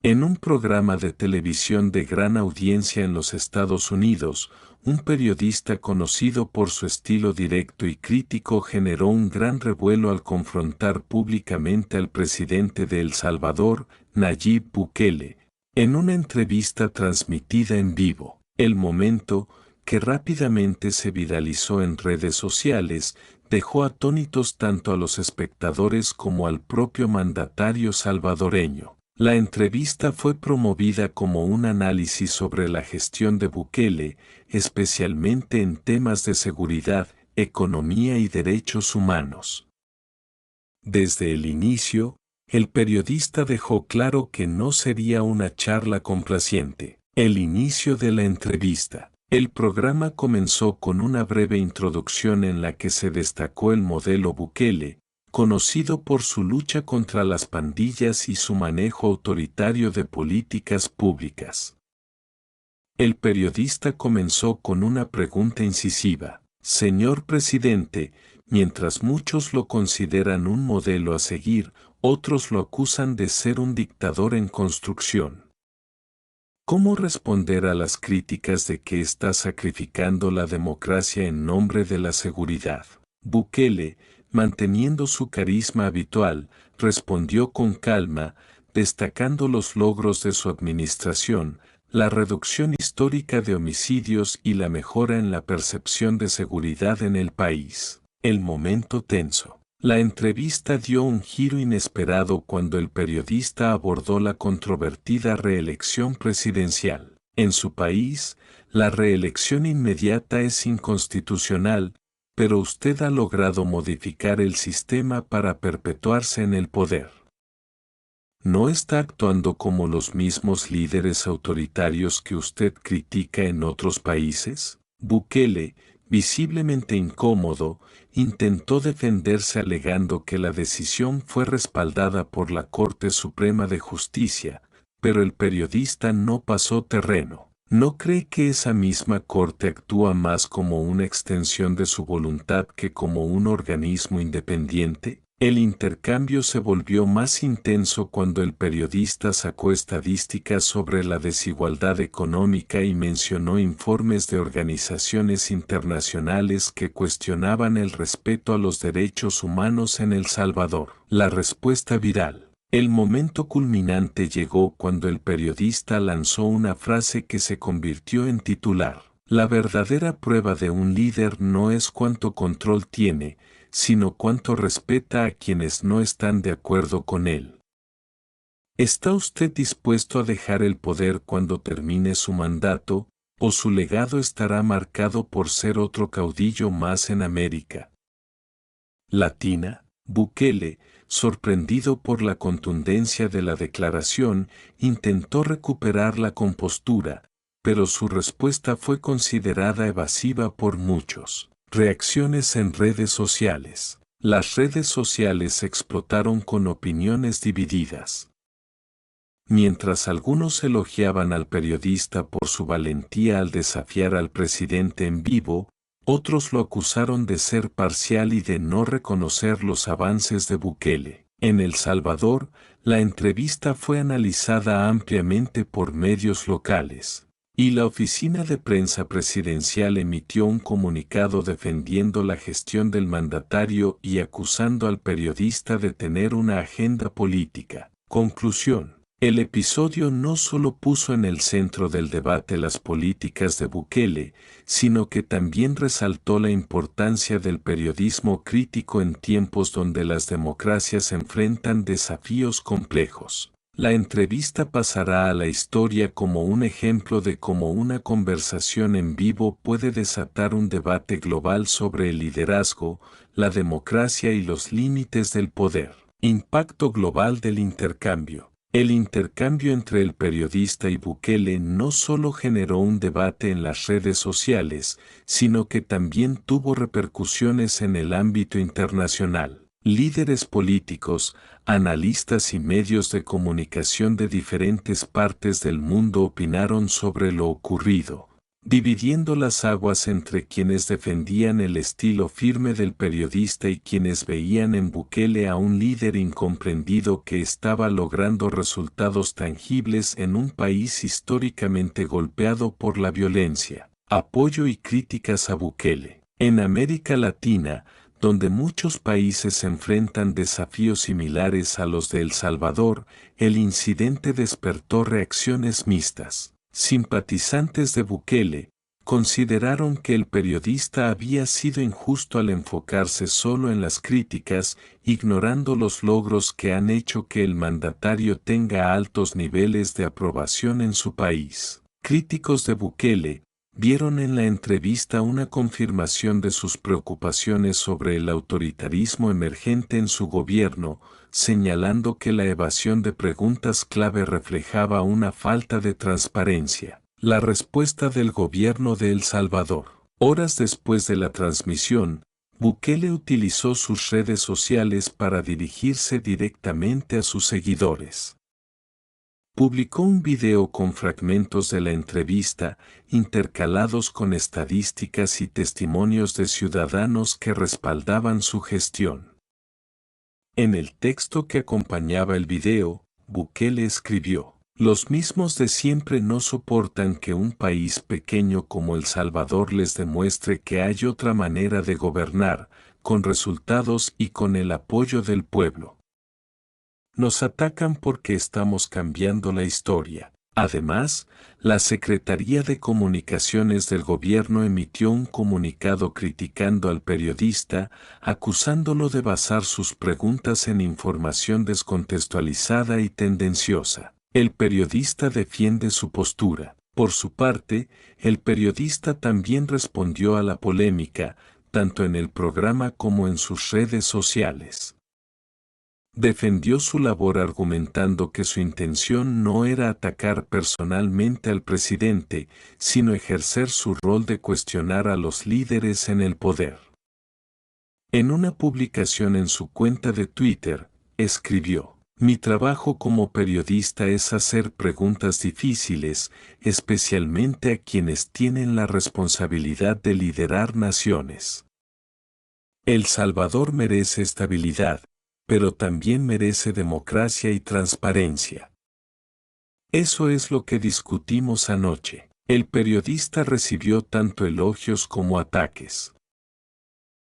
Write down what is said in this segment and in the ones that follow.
En un programa de televisión de gran audiencia en los Estados Unidos, un periodista conocido por su estilo directo y crítico generó un gran revuelo al confrontar públicamente al presidente de El Salvador, Nayib Bukele, en una entrevista transmitida en vivo. El momento, que rápidamente se viralizó en redes sociales, dejó atónitos tanto a los espectadores como al propio mandatario salvadoreño. La entrevista fue promovida como un análisis sobre la gestión de Bukele, especialmente en temas de seguridad, economía y derechos humanos. Desde el inicio, el periodista dejó claro que no sería una charla complaciente. El inicio de la entrevista. El programa comenzó con una breve introducción en la que se destacó el modelo Bukele, conocido por su lucha contra las pandillas y su manejo autoritario de políticas públicas. El periodista comenzó con una pregunta incisiva. Señor presidente, mientras muchos lo consideran un modelo a seguir, otros lo acusan de ser un dictador en construcción. ¿Cómo responder a las críticas de que está sacrificando la democracia en nombre de la seguridad? Bukele, manteniendo su carisma habitual, respondió con calma, destacando los logros de su administración, la reducción histórica de homicidios y la mejora en la percepción de seguridad en el país. El momento tenso. La entrevista dio un giro inesperado cuando el periodista abordó la controvertida reelección presidencial. En su país, la reelección inmediata es inconstitucional, pero usted ha logrado modificar el sistema para perpetuarse en el poder. ¿No está actuando como los mismos líderes autoritarios que usted critica en otros países? Bukele, visiblemente incómodo, intentó defenderse alegando que la decisión fue respaldada por la Corte Suprema de Justicia, pero el periodista no pasó terreno. ¿No cree que esa misma Corte actúa más como una extensión de su voluntad que como un organismo independiente? El intercambio se volvió más intenso cuando el periodista sacó estadísticas sobre la desigualdad económica y mencionó informes de organizaciones internacionales que cuestionaban el respeto a los derechos humanos en El Salvador. La respuesta viral. El momento culminante llegó cuando el periodista lanzó una frase que se convirtió en titular. La verdadera prueba de un líder no es cuánto control tiene, sino cuánto respeta a quienes no están de acuerdo con él. ¿Está usted dispuesto a dejar el poder cuando termine su mandato, o su legado estará marcado por ser otro caudillo más en América Latina? Bukele, sorprendido por la contundencia de la declaración, intentó recuperar la compostura, pero su respuesta fue considerada evasiva por muchos. Reacciones en redes sociales. Las redes sociales explotaron con opiniones divididas. Mientras algunos elogiaban al periodista por su valentía al desafiar al presidente en vivo, otros lo acusaron de ser parcial y de no reconocer los avances de Bukele. En El Salvador, la entrevista fue analizada ampliamente por medios locales. Y la oficina de prensa presidencial emitió un comunicado defendiendo la gestión del mandatario y acusando al periodista de tener una agenda política. Conclusión. El episodio no solo puso en el centro del debate las políticas de Bukele, sino que también resaltó la importancia del periodismo crítico en tiempos donde las democracias enfrentan desafíos complejos. La entrevista pasará a la historia como un ejemplo de cómo una conversación en vivo puede desatar un debate global sobre el liderazgo, la democracia y los límites del poder. Impacto global del intercambio. El intercambio entre el periodista y Bukele no solo generó un debate en las redes sociales, sino que también tuvo repercusiones en el ámbito internacional. Líderes políticos, analistas y medios de comunicación de diferentes partes del mundo opinaron sobre lo ocurrido. dividiendo las aguas entre quienes defendían el estilo firme del periodista y quienes veían en Bukele a un líder incomprendido que estaba logrando resultados tangibles en un país históricamente golpeado por la violencia. Apoyo y críticas a Bukele. En América Latina, donde muchos países enfrentan desafíos similares a los de El Salvador, el incidente despertó reacciones mixtas. Simpatizantes de Bukele consideraron que el periodista había sido injusto al enfocarse solo en las críticas, ignorando los logros que han hecho que el mandatario tenga altos niveles de aprobación en su país. Críticos de Bukele vieron en la entrevista una confirmación de sus preocupaciones sobre el autoritarismo emergente en su gobierno, señalando que la evasión de preguntas clave reflejaba una falta de transparencia. La respuesta del gobierno de El Salvador. Horas después de la transmisión, Bukele utilizó sus redes sociales para dirigirse directamente a sus seguidores. Publicó un video con fragmentos de la entrevista, intercalados con estadísticas y testimonios de ciudadanos que respaldaban su gestión. En el texto que acompañaba el video, Bukele escribió: "Los mismos de siempre no soportan que un país pequeño como El Salvador les demuestre que hay otra manera de gobernar, con resultados y con el apoyo del pueblo. Nos atacan porque estamos cambiando la historia". Además, la Secretaría de Comunicaciones del gobierno emitió un comunicado criticando al periodista, acusándolo de basar sus preguntas en información descontextualizada y tendenciosa. El periodista defiende su postura. Por su parte, el periodista también respondió a la polémica, tanto en el programa como en sus redes sociales. Defendió su labor argumentando que su intención no era atacar personalmente al presidente, sino ejercer su rol de cuestionar a los líderes en el poder. En una publicación en su cuenta de Twitter, escribió: "Mi trabajo como periodista es hacer preguntas difíciles, especialmente a quienes tienen la responsabilidad de liderar naciones. El Salvador merece estabilidad, pero también merece democracia y transparencia. Eso es lo que discutimos anoche". El periodista recibió tanto elogios como ataques.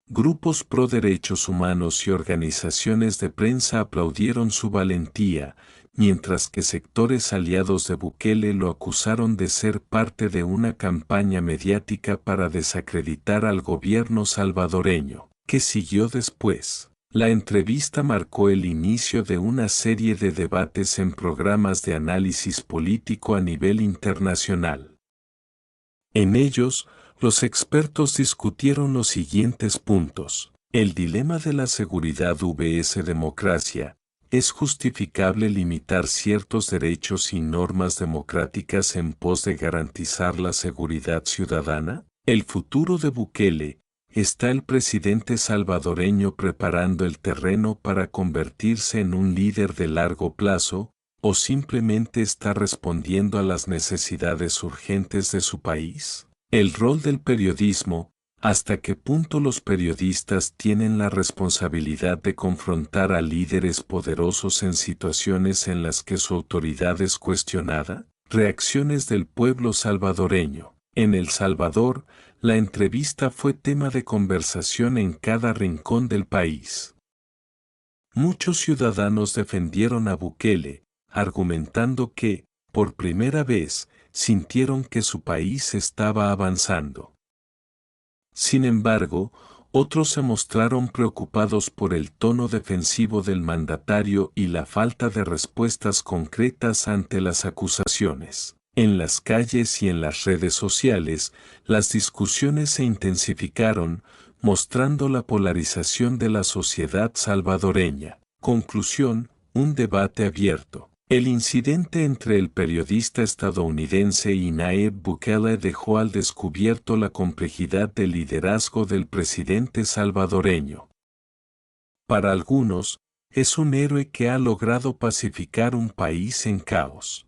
Grupos pro derechos humanos y organizaciones de prensa aplaudieron su valentía, mientras que sectores aliados de Bukele lo acusaron de ser parte de una campaña mediática para desacreditar al gobierno salvadoreño. ¿Qué siguió después? La entrevista marcó el inicio de una serie de debates en programas de análisis político a nivel internacional. En ellos, los expertos discutieron los siguientes puntos. El dilema de la seguridad vs democracia. ¿Es justificable limitar ciertos derechos y normas democráticas en pos de garantizar la seguridad ciudadana? El futuro de Bukele. ¿Está el presidente salvadoreño preparando el terreno para convertirse en un líder de largo plazo, o simplemente está respondiendo a las necesidades urgentes de su país? El rol del periodismo. ¿Hasta qué punto los periodistas tienen la responsabilidad de confrontar a líderes poderosos en situaciones en las que su autoridad es cuestionada? Reacciones del pueblo salvadoreño. En El Salvador, la entrevista fue tema de conversación en cada rincón del país. Muchos ciudadanos defendieron a Bukele, argumentando que, por primera vez, sintieron que su país estaba avanzando. Sin embargo, otros se mostraron preocupados por el tono defensivo del mandatario y la falta de respuestas concretas ante las acusaciones. En las calles y en las redes sociales, las discusiones se intensificaron, mostrando la polarización de la sociedad salvadoreña. Conclusión: un debate abierto. El incidente entre el periodista estadounidense y Nayib Bukele dejó al descubierto la complejidad del liderazgo del presidente salvadoreño. Para algunos, es un héroe que ha logrado pacificar un país en caos.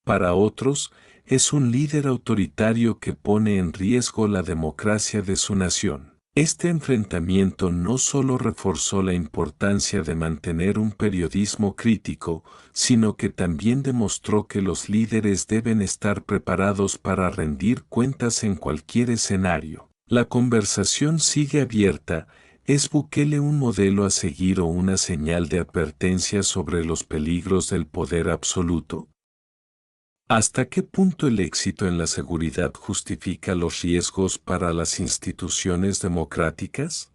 Para otros, es un líder autoritario que pone en riesgo la democracia de su nación. Este enfrentamiento no solo reforzó la importancia de mantener un periodismo crítico, sino que también demostró que los líderes deben estar preparados para rendir cuentas en cualquier escenario. La conversación sigue abierta. ¿Es Bukele un modelo a seguir o una señal de advertencia sobre los peligros del poder absoluto? ¿Hasta qué punto el éxito en la seguridad justifica los riesgos para las instituciones democráticas?